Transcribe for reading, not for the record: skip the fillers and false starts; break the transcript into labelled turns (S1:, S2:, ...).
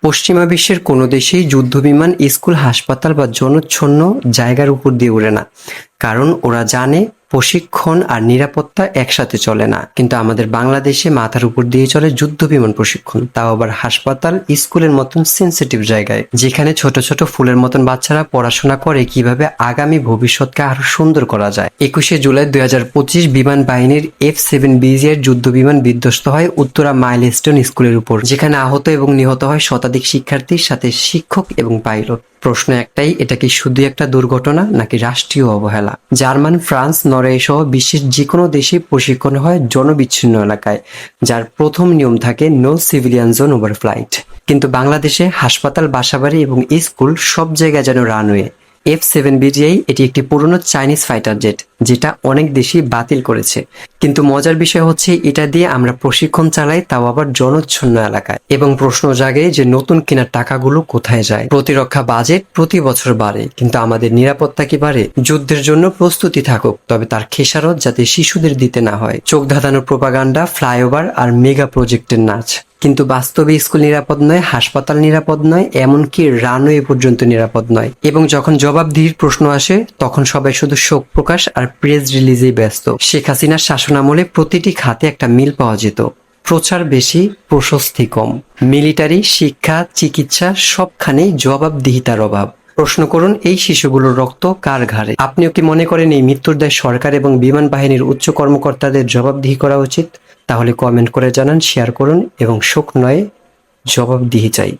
S1: পশ্চিমা বিশ্বের কোনো দেশেই যুদ্ধবিমান স্কুল, হাসপাতাল বা জনচ্ছন্ন জায়গার উপর দিয়ে উড়ে না, কারণ ওরা জানে প্রশিক্ষণ আর নিরাপত্তা একসাথে চলে না। কিন্তু আমাদের বাংলাদেশে মাথার উপর দিয়ে চলে যুদ্ধবিমান প্রশিক্ষণ, তাও আবার হাসপাতাল, স্কুলের মতন সেন্সিটিভ জায়গায়, যেখানে ছোট ছোট ফুলের মতন বাচ্চারা পড়াশোনা করে কিভাবে আগামী ভবিষ্যৎকে আরো সুন্দর করা যায়। 21শে জুলাই 2025 বিমান বাহিনীর F-7BG এর যুদ্ধ বিমান বিধ্বস্ত হয় উত্তরা মাইলস্টোন স্কুলের উপর, যেখানে আহত এবং নিহত হয় শতাধিক শিক্ষার্থীর সাথে শিক্ষক এবং পাইলট। প্রশ্ন একটাই, এটা কি শুধু একটা দুর্ঘটনা নাকি রাষ্ট্রীয় অবহেলা? জার্মান, ফ্রান্স, নরওয়ে সহ বিশ্বের যে কোনো দেশে প্রশিক্ষণ হয় জনবিচ্ছিন্ন এলাকায়, যার প্রথম নিয়ম থাকে no civilian zone over flight. কিন্তু বাংলাদেশে হাসপাতাল, বাসাবাড়ি এবং স্কুল সব জায়গায় যেন রানওয়ে। F-7BGI এটি একটি পুরনো চাইনিজ ফাইটার জেট, যেটা অনেক দেশই বাতিল করেছে। কিন্তু মজার বিষয় হচ্ছে এটা দিয়ে আমরা প্রশিক্ষণ চালাই, তাও আবার জনচ্ছন্ন এলাকায়। এবং প্রশ্ন জাগে যে নতুন কেনার টাকাগুলো কোথায় যায়? প্রতিরক্ষা বাজেট প্রতি বছর বাড়ে, কিন্তু আমাদের নিরাপত্তা কি বাড়ে? যুদ্ধের জন্য প্রস্তুতি থাকুক, তবে তার খেসারত যাতে শিশুদের দিতে না হয়। চোখ ধাঁধানো প্রোপাগান্ডা, ফ্লাইওভার আর মেগা প্রজেক্টের নাচ, কিন্তু বাস্তবে স্কুল নিরাপদ নয়, হাসপাতাল নিরাপদ নয়, এমনকি রানওয়ে পর্যন্ত নিরাপদ নয়। এবং যখন জবাবদিহির প্রশ্ন আসে, তখন সবাই শুধু শোক প্রকাশ আর প্রেস রিলিজেই ব্যস্ত। শেখ হাসিনার শাসনামলে প্রতিটি খাতে একটা মিল পাওয়া যেত, প্রচার বেশি, প্রশস্তি কম। মিলিটারি, শিক্ষা, চিকিৎসা সবখানেই জবাবদিহিতার অভাব। প্রশ্ন করুন, এই শিশুগুলোর রক্ত কার ঘাড়ে? আপনিও কি মনে করেন এই মৃত্যুর দায় সরকার এবং বিমান বাহিনীর উচ্চ কর্মকর্তাদের জবাবদিহি করা উচিত? তাহলে কমেন্ট করে জানান, শেয়ার করুন এবং শোক নয়, জবাবদিহি চাই।